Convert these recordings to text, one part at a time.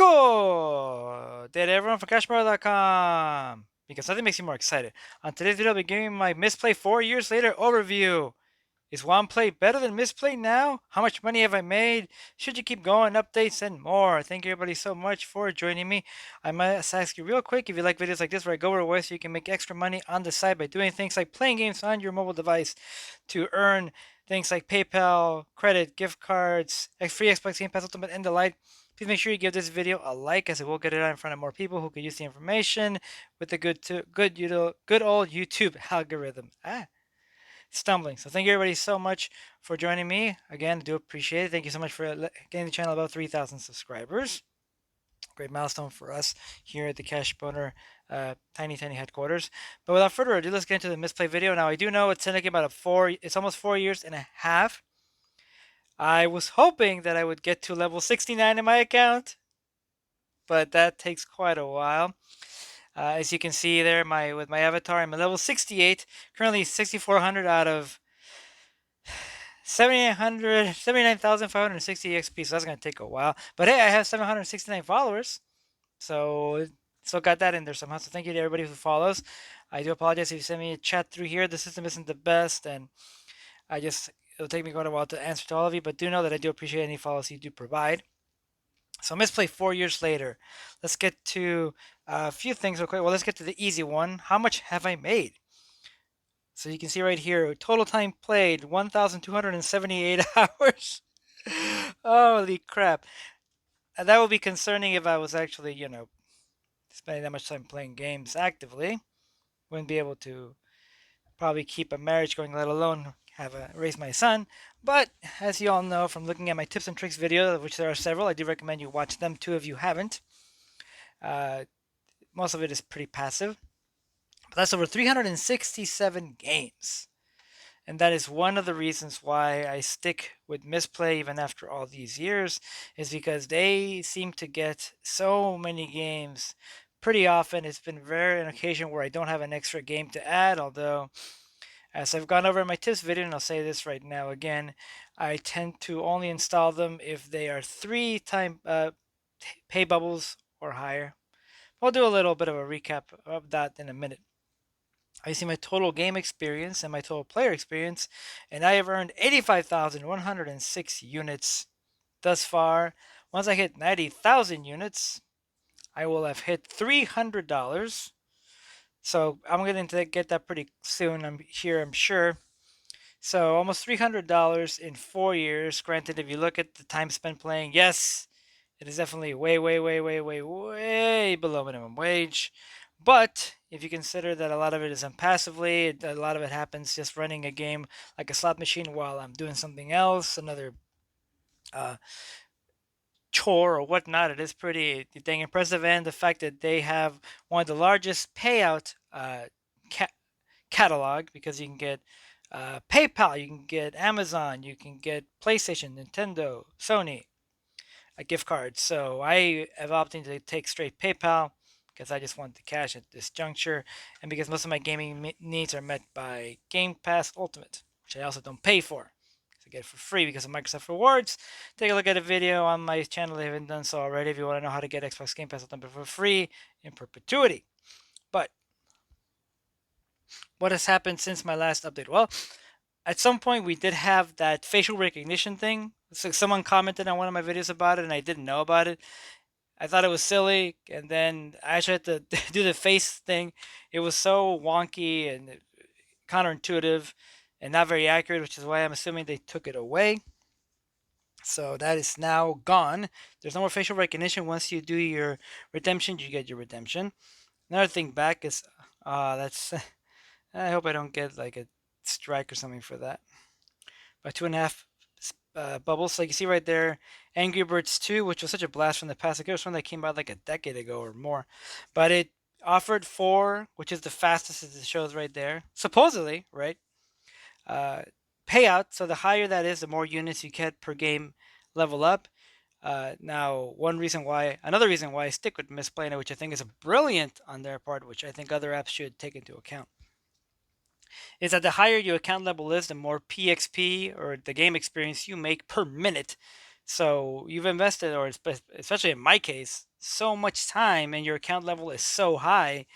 Cool! Did everyone from CashBar.com? Because nothing makes me more excited. On today's video, I'll be giving my Mistplay 4 years later overview. Is Womplay better than Mistplay now? How much money have I made? Should you keep going? Updates and more. Thank you everybody so much for joining me. I must ask you real quick if you like videos like this where I go over ways so you can make extra money on the side by doing things like playing games on your mobile device to earn things like PayPal, credit, gift cards, free Xbox Game Pass Ultimate and the like. Please make sure you give this video a like as it will get it out in front of more people who could use the information with the good old YouTube algorithm. Stumbling. So thank you everybody so much for joining me. Again, I do appreciate it. Thank you so much for getting the channel about 3,000 subscribers. Great milestone for us here at the Cash Boner tiny headquarters. But without further ado, let's get into the Mistplay video. Now I do know it's taking about it's almost 4 years and a half. I was hoping that I would get to level 69 in my account, but that takes quite a while. As you can see there, with my avatar, I'm at level 68, currently 6,400 out of 79,560 XP, so that's going to take a while. But hey, I have 769 followers, so still got that in there somehow. So thank you to everybody who follows. I do apologize if you send me a chat through here. The system isn't the best, and it'll take me quite a while to answer to all of you, but do know that I do appreciate any follows you do provide. So Mistplay 4 years later. Let's get to a few things real quick. Well, let's get to the easy one. How much have I made? So you can see right here, total time played 1,278 hours. Holy crap. That would be concerning if I was actually, spending that much time playing games actively. Wouldn't be able to probably keep a marriage going, let alone raise my son. But as you all know from looking at my tips and tricks video, of which there are several, I do recommend you watch them too if you haven't. Most of it is pretty passive. But that's over 367 games. And that is one of the reasons why I stick with Mistplay even after all these years, is because they seem to get so many games pretty often. It's been an occasion where I don't have an extra game to add, although as I've gone over in my tips video, and I'll say this right now again, I tend to only install them if they are 3-time pay bubbles or higher. I'll do a little bit of a recap of that in a minute. I see my total game experience and my total player experience, and I have earned 85,106 units thus far. Once I hit 90,000 units, I will have hit $300. So I'm going to get that pretty soon. I'm sure. So almost $300 in 4 years. Granted, if you look at the time spent playing, yes, it is definitely way below minimum wage. But if you consider that a lot of it is passively, a lot of it happens just running a game like a slot machine while I'm doing something else, another chore or whatnot, it is pretty dang impressive. And the fact that they have one of the largest payout catalog, because you can get PayPal, you can get Amazon, you can get PlayStation, Nintendo, Sony, a gift card. So I have opted to take straight PayPal because I just want the cash at this juncture, and because most of my gaming needs are met by Game Pass Ultimate, which I also don't pay for. So I get it for free because of Microsoft Rewards. Take a look at a video on my channel if you haven't done so already if you want to know how to get Xbox Game Pass Ultimate for free in perpetuity. But what has happened since my last update? Well, at some point we did have that facial recognition thing. So someone commented on one of my videos about it and I didn't know about it. I thought it was silly, and then I actually had to do the face thing. It was so wonky and counterintuitive and not very accurate, which is why I'm assuming they took it away. So that is now gone. There's no more facial recognition. Once you do your redemption, you get your redemption. Another thing back is, that's, I hope I don't get like a strike or something for that. By 2.5 bubbles. So you can see right there, Angry Birds 2, which was such a blast from the past. It was one that came out like a decade ago or more. But it offered 4, which is the fastest as it shows right there. Supposedly, right? Payout, so the higher that is, the more units you get per game level up. Now, another reason why I stick with Mistplay, which I think is brilliant on their part, which I think other apps should take into account, is that the higher your account level is, the more PXP or the game experience you make per minute. So you've invested, or especially in my case, so much time, and your account level is so high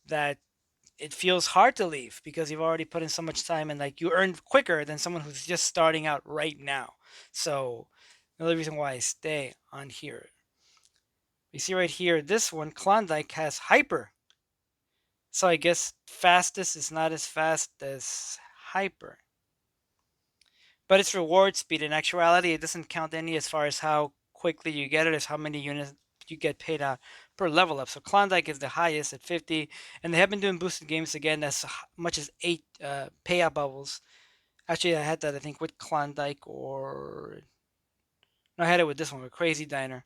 that it feels hard to leave because you've already put in so much time, and like you earn quicker than someone who's just starting out right now. So another reason why I stay on here. You see right here, this one, Klondike, has hyper. So I guess fastest is not as fast as hyper. But it's reward speed. In actuality, it doesn't count any as far as how quickly you get it, as how many units you get paid out per level up. So Klondike is the highest at 50, and they have been doing boosted games again as much as 8 payout bubbles. Actually, I had that, I think, with Klondike, or no, I had it with this one, with Crazy Diner.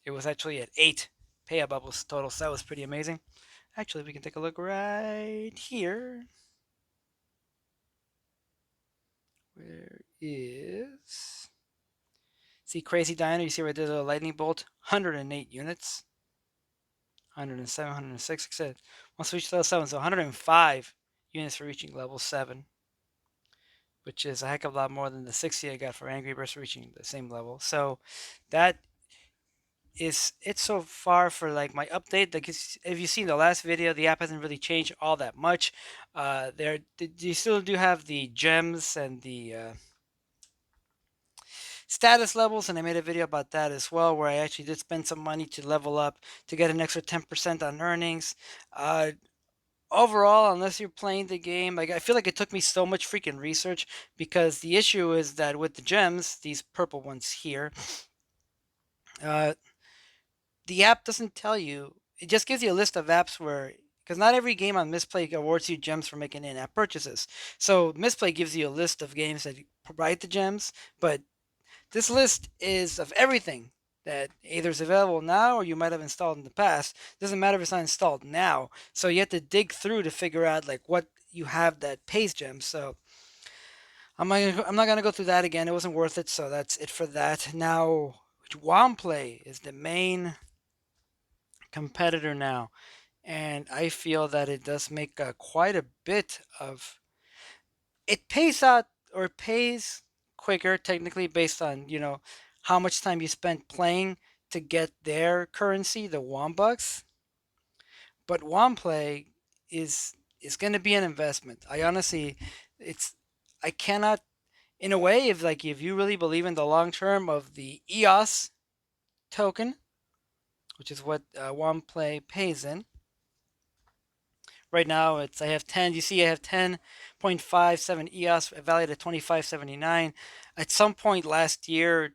It was actually at 8 payout bubbles total, so that was pretty amazing. Actually, we can take a look right here. Where is... See Crazy Diner, you see right there's a lightning bolt, 108 units. 107, 106, like I said. Once we reach level 7, so 105 units for reaching level 7, which is a heck of a lot more than the 60 I got for Angry Birds reaching the same level. So that is it so far for like my update. Like if you see the last video, the app hasn't really changed all that much. You still do have the gems and the status levels, and I made a video about that as well, where I actually did spend some money to level up to get an extra 10% on earnings. Overall, unless you're playing the game, like I feel like it took me so much freaking research, because the issue is that with the gems, these purple ones here, uh, the app doesn't tell you. It just gives you a list of apps where, because not every game on Mistplay awards you gems for making in-app purchases. So Mistplay gives you a list of games that provide the gems, but this list is of everything that either is available now or you might have installed in the past. Doesn't matter if it's not installed now. So you have to dig through to figure out like what you have that pays gems. So I'm not gonna go through that again. It wasn't worth it. So that's it for that. Now, Womplay is the main competitor now, and I feel that it does make quite a bit of. It pays out, or it pays quicker technically based on how much time you spent playing to get their currency, the Wombucks. But Womplay is going to be an investment. I honestly, it's I cannot, in a way, if you really believe in the long term of the EOS token, which is what Womplay pays in. Right now, I have 10. You see, I have 10.57 EOS valued at 25.79. At some point last year,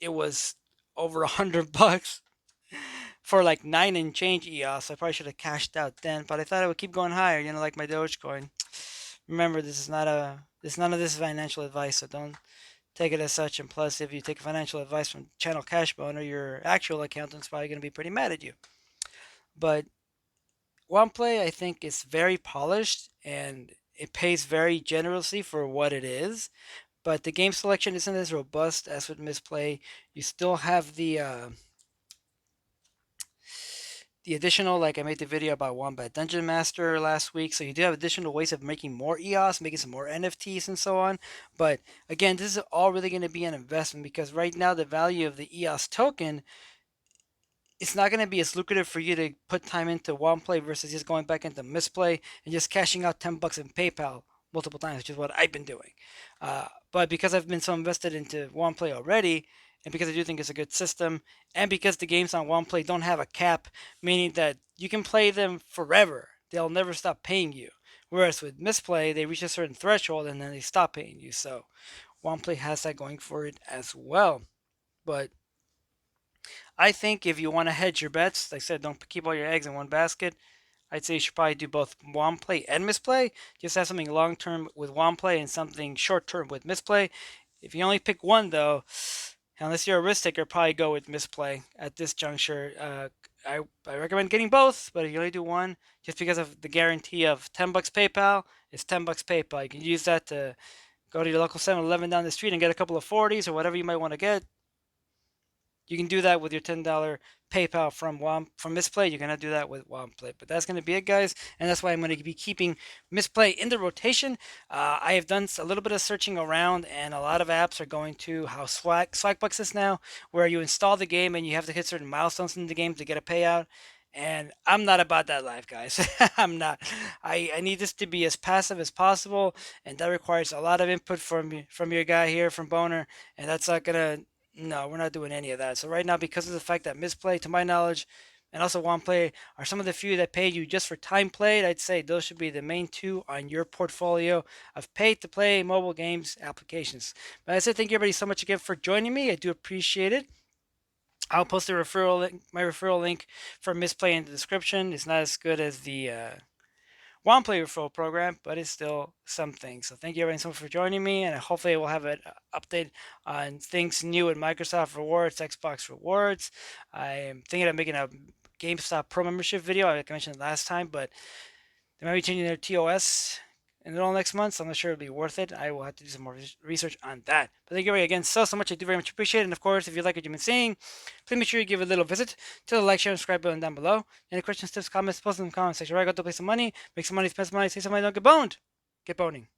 it was over $100 for like 9 and change EOS. I probably should have cashed out then, but I thought it would keep going higher. Like my Dogecoin. Remember, none of this is financial advice, so don't take it as such. And plus, if you take financial advice from Channel Cashbone, or your actual accountant's probably going to be pretty mad at you. But Womplay, I think, is very polished, and it pays very generously for what it is. But the game selection isn't as robust as with Mistplay. You still have the additional, like I made the video about Wombat Dungeon Master last week, so you do have additional ways of making more EOS, making some more NFTs and so on. But again, this is all really going to be an investment, because right now the value of the EOS token, it's not going to be as lucrative for you to put time into Womplay versus just going back into Mistplay and just cashing out $10 in PayPal multiple times, which is what I've been doing. But because I've been so invested into Womplay already, and because I do think it's a good system, and because the games on Womplay don't have a cap, meaning that you can play them forever, they'll never stop paying you. Whereas with Mistplay, they reach a certain threshold and then they stop paying you. So Womplay has that going for it as well. But I think if you want to hedge your bets, like I said, don't keep all your eggs in one basket. I'd say you should probably do both Womplay and Mistplay. Just have something long term with Womplay and something short term with Mistplay. If you only pick one, though, unless you're a risk taker, probably go with Mistplay at this juncture. I recommend getting both, but if you only do one, just because of the guarantee of $10 PayPal, it's $10 PayPal. You can use that to go to your local 7-Eleven down the street and get a couple of 40s or whatever you might want to get. You can do that with your $10 PayPal from Mistplay. You cannot do that with Womplay. But that's going to be it, guys. And that's why I'm going to be keeping Mistplay in the rotation. I have done a little bit of searching around, and a lot of apps are going to how Swagbucks is now, where you install the game and you have to hit certain milestones in the game to get a payout. And I'm not about that life, guys. I'm not. I need this to be as passive as possible, and that requires a lot of input from your guy here from Boner, and that's not gonna. No, we're not doing any of that. So right now, because of the fact that Misplay, to my knowledge, and also Womplay are some of the few that paid you just for time played, I'd say those should be the main two on your portfolio of pay-to-play mobile games applications. But I said thank you everybody so much again for joining me. I do appreciate it. I'll post my referral link for Misplay in the description. It's not as good as the Womplay referral program, but it's still something. So thank you everyone so much for joining me, and hopefully we'll have an update on things new in Microsoft Rewards, Xbox Rewards. I am thinking of making a GameStop Pro membership video. Like I mentioned last time, but they might be changing their TOS in the middle of next month, so I'm not sure it'll be worth it. I will have to do some more research on that. But thank you again so much. I do very much appreciate it. And of course, if you like what you've been seeing, please make sure you give a little visit to the like, share, and subscribe button down below. Any questions, tips, comments, post in the comment section. Right, go to play some money, make some money, spend some money, save some money, don't get boned. Get boning.